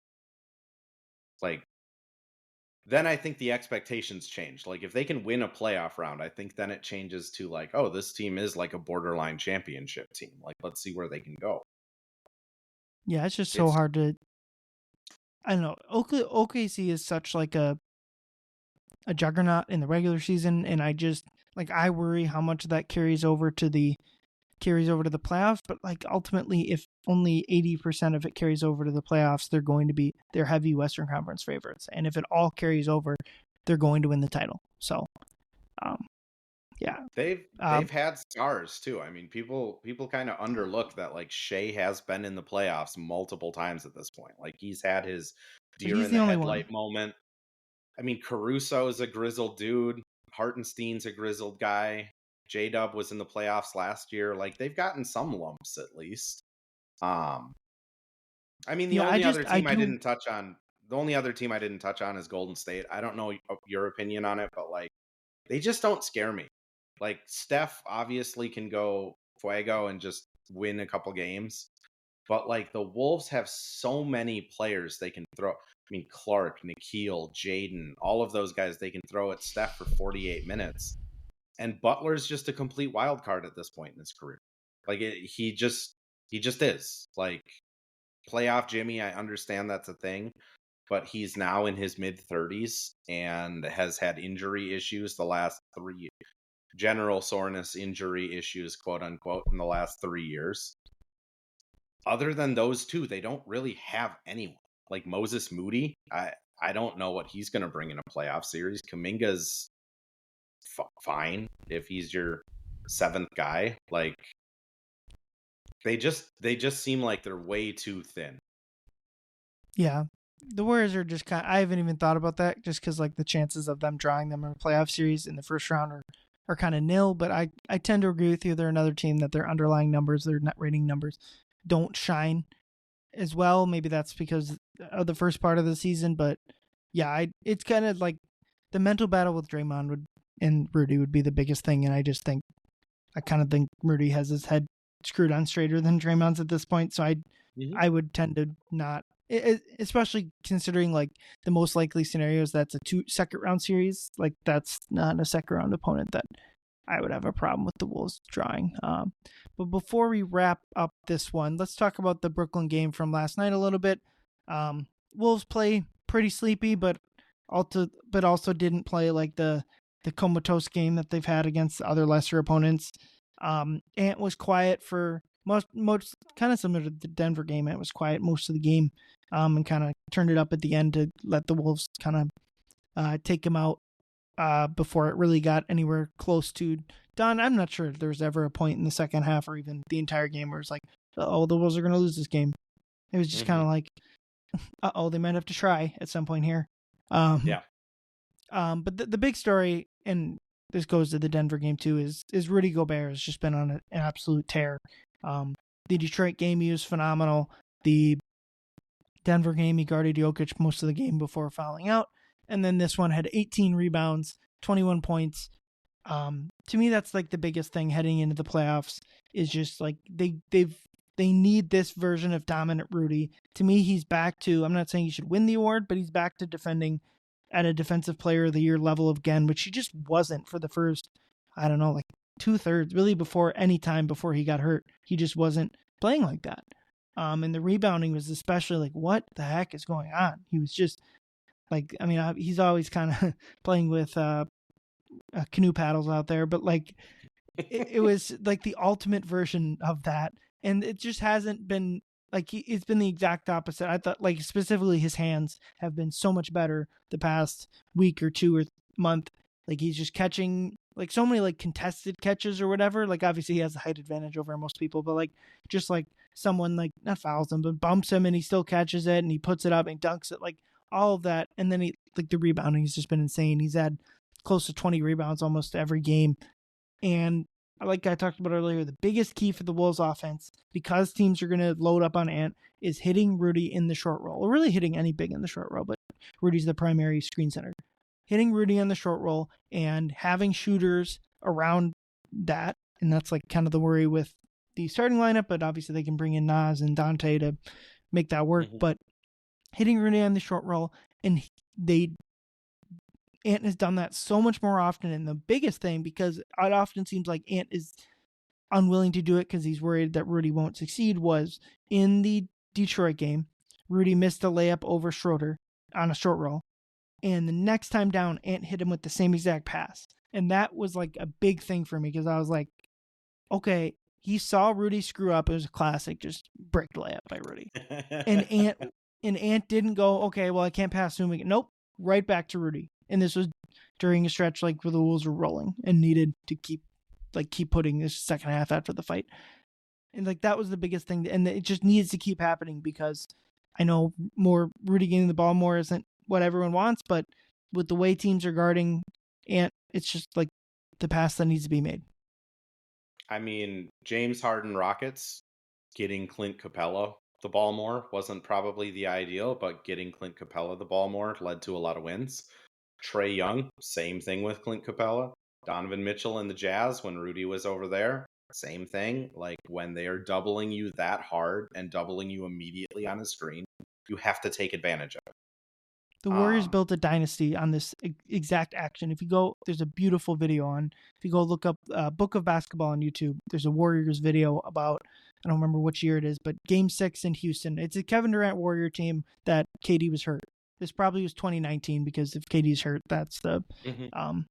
like, then I think the expectations change. Like if they can win a playoff round, I think then it changes to like, oh, this team is like a borderline championship team. Like, let's see where they can go. Yeah, it's just so hard to, I don't know. OKC is such like a juggernaut in the regular season, and I worry how much of that carries over to the playoffs. But like ultimately, if only 80% of it carries over to the playoffs, they're heavy Western Conference favorites, and if it all carries over, they're going to win the title. So, yeah, they've had stars too. I mean, people kind of underlook that like Shea has been in the playoffs multiple times at this point. Like he's had his deer in the headlight moment. I mean, Caruso is a grizzled dude. Hartenstein's a grizzled guy. J-Dub was in the playoffs last year. Like they've gotten some lumps at least. I mean, the only other team I didn't touch on is Golden State. I don't know your opinion on it, but like they just don't scare me. Like Steph obviously can go fuego and just win a couple games, but like the Wolves have so many players they can throw. I mean, Clark, Nikhil, Jaden, all of those guys they can throw at Steph for 48 minutes. And Butler's just a complete wild card at this point in his career. Like he just is. Like playoff Jimmy, I understand that's a thing, but he's now in his mid-30s and has had injury issues the last 3 years. General soreness injury issues, quote unquote, in the last 3 years. Other than those two, they don't really have anyone. Like Moses Moody, I don't know what he's going to bring in a playoff series. Kuminga's fine if he's your 7th guy. Like they just seem like they're way too thin. Yeah. The Warriors are just I haven't even thought about that just because like the chances of them drawing them in a playoff series in the first round are kind of nil, but I tend to agree with you. They're another team that their underlying numbers, their net rating numbers don't shine as well. Maybe that's because of the first part of the season, but yeah, it's kind of like the mental battle with Draymond and Rudy would be the biggest thing, and I kind of think Rudy has his head screwed on straighter than Draymond's at this point, so I would tend to not, especially considering like the most likely scenarios that's a second round series. Like that's not a second round opponent that I would have a problem with the Wolves drawing. But before we wrap up this one, let's talk about the Brooklyn game from last night a little bit. Wolves play pretty sleepy, but also didn't play like the comatose game that they've had against other lesser opponents. Ant was quiet for most kind of similar to the Denver game. Ant was quiet most of the game, and kind of turned it up at the end to let the Wolves kind of take him out before it really got anywhere close to done. I'm not sure if there was ever a point in the second half or even the entire game where it's like, oh, the Wolves are going to lose this game. It was just kind of like, they might have to try at some point here. Yeah. But the big story, and this goes to the Denver game too, is Rudy Gobert has just been on an absolute tear. The Detroit game, he was phenomenal. The Denver game, he guarded Jokic most of the game before fouling out. And then this one had 18 rebounds, 21 points. To me, that's like the biggest thing heading into the playoffs is just like they need this version of dominant Rudy. To me, he's back to, I'm not saying he should win the award, but he's back to defending at a defensive player of the year level again, which he just wasn't for the first, I don't know, like 2/3, really before any time before he got hurt. He just wasn't playing like that. And the rebounding was especially like, what the heck is going on? He was just like, I mean, he's always kind of playing with canoe paddles out there, but like it was like the ultimate version of that. And it just hasn't been like it's been the exact opposite. I thought like specifically his hands have been so much better the past week or two or month. Like he's just catching like so many like contested catches or whatever. Like obviously he has a height advantage over most people, but like just like someone like not fouls him but bumps him and he still catches it and he puts it up and dunks it, like all of that. And then he like the rebounding has just been insane. He's had close to 20 rebounds almost every game. And like I talked about earlier, the biggest key for the Wolves offense, because teams are going to load up on Ant, is hitting Rudy in the short roll, or really hitting any big in the short roll, but Rudy's the primary screen center. Hitting Rudy on the short roll and having shooters around that. And that's like kind of the worry with the starting lineup, but obviously they can bring in Nas and Dante to make that work. Mm-hmm. But hitting Rudy on the short roll, and Ant has done that so much more often. And the biggest thing, because it often seems like Ant is unwilling to do it because he's worried that Rudy won't succeed, was in the Detroit game, Rudy missed a layup over Schroeder on a short roll. And the next time down, Ant hit him with the same exact pass. And that was like a big thing for me because I was like, okay, he saw Rudy screw up. It was a classic, just brick layup by Rudy. and Ant didn't go, okay, well, I can't pass to him again. Nope, right back to Rudy. And this was during a stretch like where the Wolves were rolling and needed to keep putting this second half after the fight. And like that was the biggest thing. And it just needs to keep happening because I know more Rudy getting the ball more isn't what everyone wants, but with the way teams are guarding Ant, it's just like the pass that needs to be made. I mean, James Harden Rockets getting Clint Capella the ball more wasn't probably the ideal, but getting Clint Capella the ball more led to a lot of wins. Trae Young, same thing with Clint Capella. Donovan Mitchell and the Jazz, when Rudy was over there, same thing. Like when they are doubling you that hard and doubling you immediately on a screen, you have to take advantage of it. The Warriors built a dynasty on this exact action. If you go, there's a beautiful video on, if you go look up Book of Basketball on YouTube, there's a Warriors video about, I don't remember which year it is, but Game 6 in Houston. It's a Kevin Durant Warrior team that KD was hurt. This probably was 2019 because if KD's hurt, that's the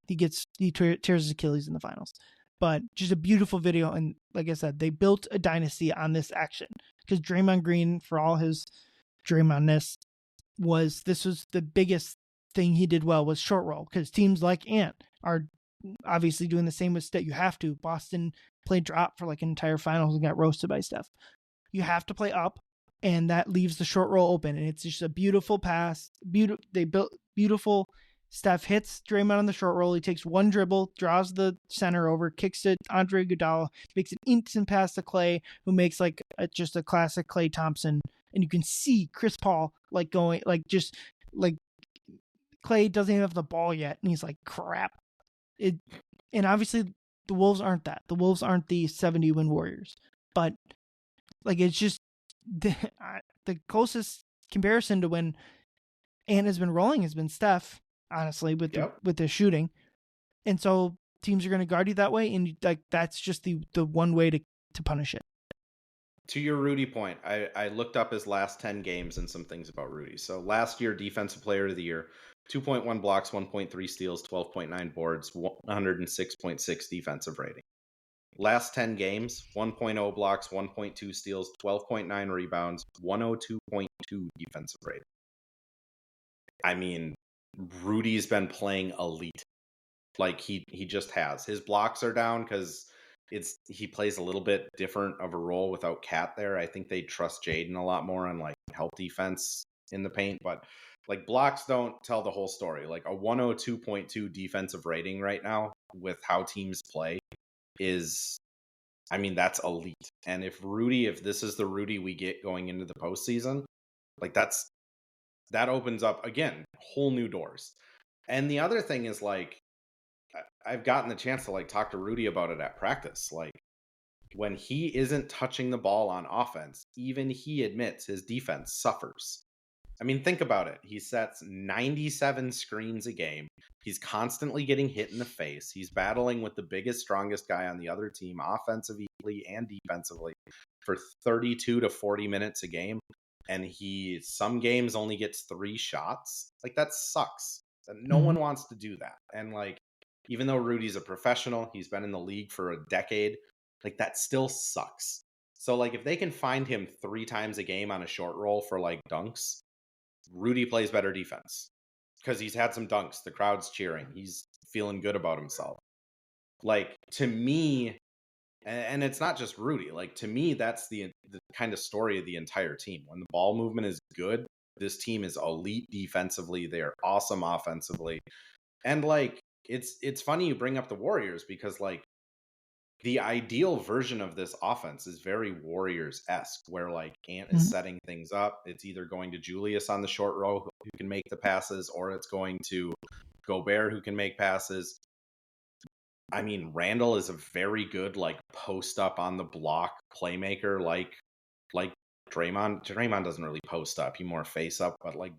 he tears his Achilles in the finals. But just a beautiful video, and like I said, they built a dynasty on this action because Draymond Green, for all his Draymondness, this was the biggest thing he did well was short roll, because teams like Ant are obviously doing the same with Steph. You have to. Boston played drop for like an entire finals and got roasted by Steph. You have to play up, and that leaves the short roll open, and it's just a beautiful pass. They built beautiful. Steph hits Draymond on the short roll. He takes one dribble, draws the center over, kicks it Andre Iguodala, makes an instant pass to Clay, who makes like just a classic Klay Thompson. And you can see Chris Paul like going like just like Clay doesn't even have the ball yet, and he's like, crap. And obviously the Wolves aren't that. The Wolves aren't the 70-win Warriors, but like it's just the closest comparison to when Ant has been rolling has been Steph, honestly, with the shooting. And so teams are going to guard you that way, and like that's just the one way to punish it. To your Rudy point, I looked up his last 10 games and some things about Rudy. So last year, Defensive Player of the Year, 2.1 blocks, 1.3 steals, 12.9 boards, 106.6 defensive rating. Last 10 games, 1.0 blocks, 1.2 steals, 12.9 rebounds, 102.2 defensive rating. I mean, Rudy's been playing elite. Like he just has. His blocks are down because he plays a little bit different of a role without Cat there. I think they trust Jaden a lot more on like help defense in the paint, but like blocks don't tell the whole story. Like a 102.2 defensive rating right now with how teams play is, I mean, that's elite. And if this is the Rudy we get going into the postseason, like that opens up again, whole new doors. And the other thing is like, I've gotten the chance to like talk to Rudy about it at practice. Like when he isn't touching the ball on offense, even he admits his defense suffers. I mean, think about it. He sets 97 screens a game. He's constantly getting hit in the face. He's battling with the biggest, strongest guy on the other team, offensively and defensively, for 32 to 40 minutes a game. And he, some games only gets 3 shots. Like that sucks. No one wants to do that. And like, even though Rudy's a professional, he's been in the league for a decade, like that still sucks. So like if they can find him 3 times a game on a short roll for like dunks, Rudy plays better defense because he's had some dunks. The crowd's cheering. He's feeling good about himself. Like to me, and it's not just Rudy. Like to me, that's the kind of story of the entire team. When the ball movement is good, this team is elite defensively. They are awesome offensively, and like it's funny you bring up the Warriors because like the ideal version of this offense is very Warriors-esque, where like Ant is setting things up. It's either going to Julius on the short row who can make the passes, or it's going to Gobert who can make passes. I mean, Randall is a very good like post up on the block playmaker, like Draymond. Draymond doesn't really post up; he more face up, but like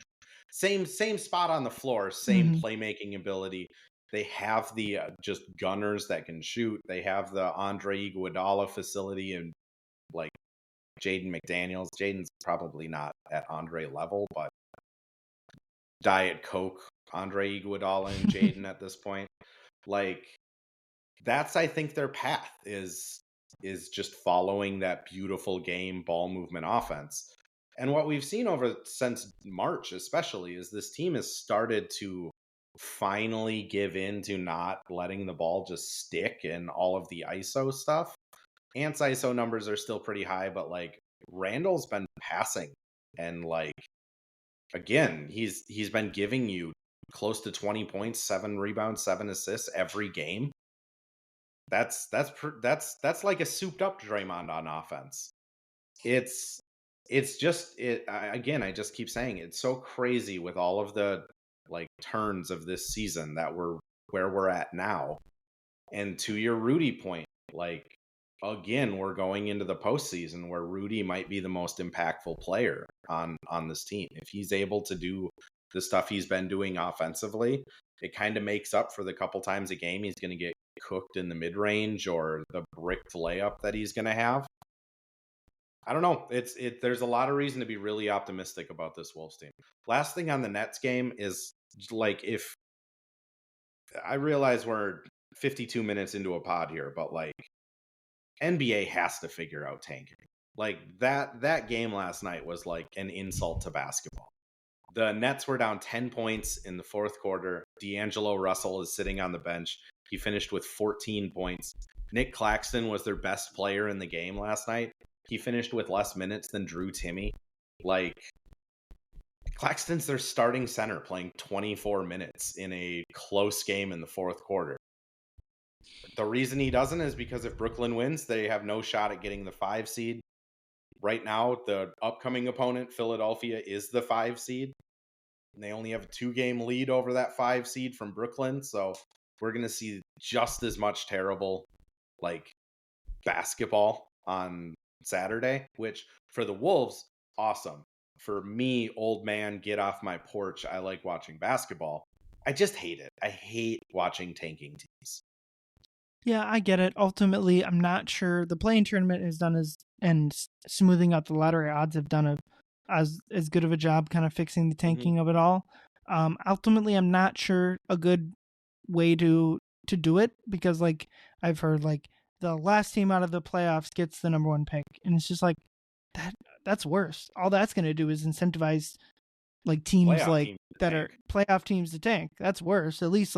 same spot on the floor, same playmaking ability. They have the just gunners that can shoot. They have the Andre Iguodala facility and like Jaden McDaniels. Jaden's probably not at Andre level, but Diet Coke, Andre Iguodala and Jaden at this point. Like that's I think their path is just following that beautiful game ball movement offense. And what we've seen over since March especially is this team has started to finally give in to not letting the ball just stick in all of the ISO stuff. Ant's ISO numbers are still pretty high, but like Randall's been passing and like again, he's been giving you close to 20 points, 7 rebounds, 7 assists every game. That's like a souped up Draymond on offense. It's just again, I just keep saying it's so crazy with all of the like turns of this season that we're where we're at now. And to your Rudy point, like again, we're going into the postseason where Rudy might be the most impactful player on this team. If he's able to do the stuff he's been doing offensively, it kind of makes up for the couple times a game he's going to get cooked in the mid-range or the bricked layup that he's going to have. I don't know. There's a lot of reason to be really optimistic about this Wolves team. Last thing on the Nets game is like if I realize we're 52 minutes into a pod here, but like NBA has to figure out tanking. Like that game last night was like an insult to basketball. The Nets were down 10 points in the fourth quarter. D'Angelo Russell is sitting on the bench. He finished with 14 points. Nick Claxton was their best player in the game last night. He finished with less minutes than Drew Timme. Like, Claxton's their starting center playing 24 minutes in a close game in the fourth quarter. The reason he doesn't is because if Brooklyn wins, they have no shot at getting the 5 seed. Right now, the upcoming opponent, Philadelphia, is the 5 seed. And they only have a 2-game lead over that 5 seed from Brooklyn. So we're going to see just as much terrible, like, basketball on Saturday, which for the Wolves, awesome. For me, old man, get off my porch. I like watching basketball. I just hate it. I hate watching tanking teams. Yeah, I get it. Ultimately, I'm not sure the playing tournament has done and smoothing out the lottery odds have done as good of a job kind of fixing the tanking of it all. Ultimately, I'm not sure a good way to do it because like I've heard like the last team out of the playoffs gets the number 1 pick, and it's just like that's worse. All that's going to do is incentivize like teams that are playoff teams to tank. That's worse. At least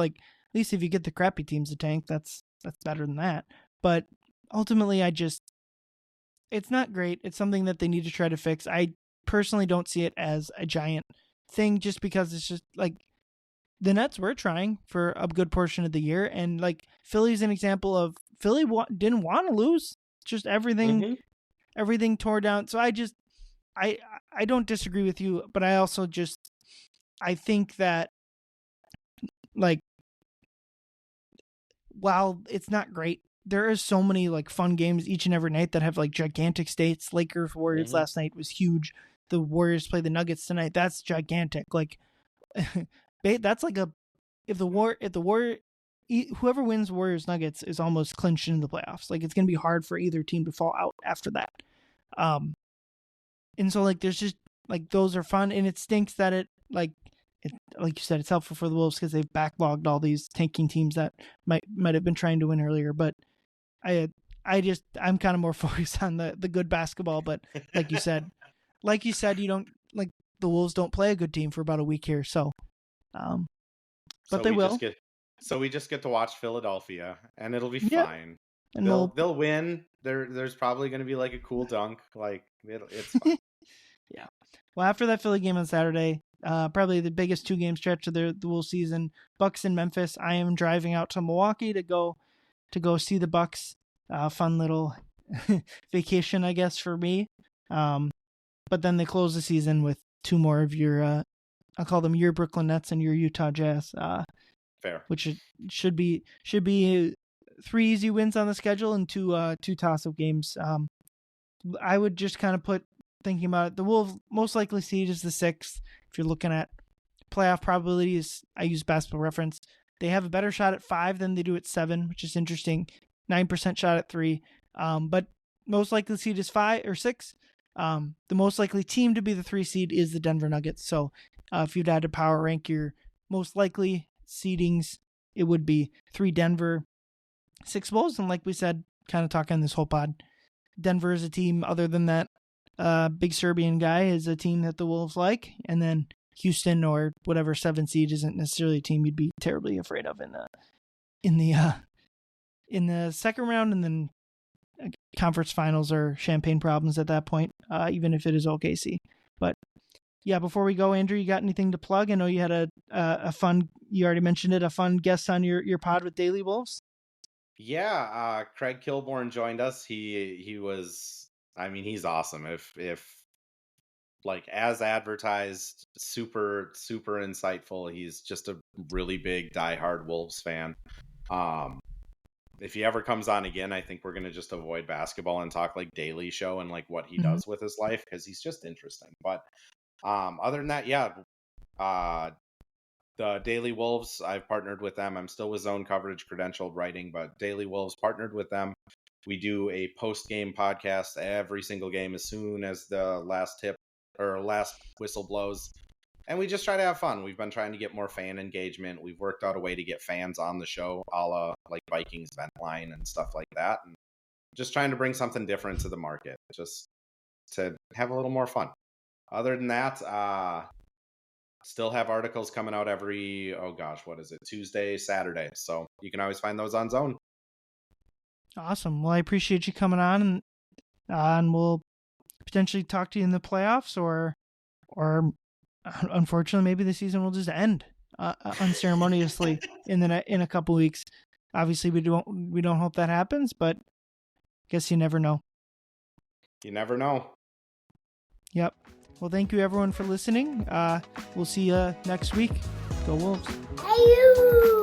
if you get the crappy teams to tank, that's better than that. But ultimately, it's not great. It's something that they need to try to fix. I personally don't see it as a giant thing just because it's just like the Nets were trying for a good portion of the year. And like Philly's an example of Philly didn't want to lose. Just everything tore down. So I don't disagree with you, but I also I think that like, while it's not great, there is so many like fun games each and every night that have like gigantic stakes. Lakers Warriors last night was huge. The Warriors play the Nuggets tonight. That's gigantic. Like that's like whoever wins Warriors Nuggets is almost clinched into the playoffs. Like it's going to be hard for either team to fall out after that. And so like there's just like those are fun, and it stinks that like you said, it's helpful for the Wolves because they've backlogged all these tanking teams that might have been trying to win earlier. But I'm kind of more focused on the good basketball. But like you said, you don't like the Wolves don't play a good team for about a week here. So, but they will. We just get to watch Philadelphia, and it'll be Yep. fine. And they'll win. There's probably going to be like a cool dunk. Like it's fine. Yeah. Well, after that Philly game on Saturday, probably the biggest 2-game stretch of the Wolves season, Bucks in Memphis. I am driving out to Milwaukee to go see the Bucks. Fun little vacation, I guess, for me. But then they close the season with 2 more of your, I'll call them your Brooklyn Nets and your Utah Jazz. Fair. Which should be 3 easy wins on the schedule and 2 toss-up games. I would just kind of thinking about it, the Wolves' most likely seed is the 6th. If you're looking at playoff probabilities, I use Basketball Reference. They have a better shot at 5 than they do at 7, which is interesting. 9% shot at 3. But most likely seed is 5 or 6. The most likely team to be the 3 seed is the Denver Nuggets. So if you'd had to power rank your most likely seedings, it would be 3 Denver, 6 Wolves. And like we said, kind of talking this whole pod, Denver is a team other than that big Serbian guy is a team that the Wolves like, and then Houston or whatever 7 seed isn't necessarily a team you'd be terribly afraid of in the second round, and then conference finals are champagne problems at that point, even if it is OKC. But yeah, before we go, Andrew, you got anything to plug? I know you had a fun, you already mentioned it, a fun guest on your pod with Daily Wolves. Yeah, Craig Kilborn joined us. He was, I mean, he's awesome. If like as advertised, super insightful. He's just a really big diehard Wolves fan. If he ever comes on again, I think we're gonna just avoid basketball and talk like Daily Show and like what he does with his life, because he's just interesting. But other than that, yeah, the Daily Wolves, I've partnered with them. I'm still with Zone Coverage credentialed writing, but Daily Wolves partnered with them. We do a post-game podcast every single game as soon as the last tip or last whistle blows. And we just try to have fun. We've been trying to get more fan engagement. We've worked out a way to get fans on the show, a la like Vikings Vent Line and stuff like that. And just trying to bring something different to the market, just to have a little more fun. Other than that, still have articles coming out every, Tuesday, Saturday. So you can always find those on Zone. Awesome. Well, I appreciate you coming on, and we'll potentially talk to you in the playoffs, or unfortunately, maybe the season will just end unceremoniously in a couple weeks. Obviously, we don't hope that happens, but I guess you never know. You never know. Yep. Well, thank you everyone for listening. We'll see you next week. Go Wolves. Hey you!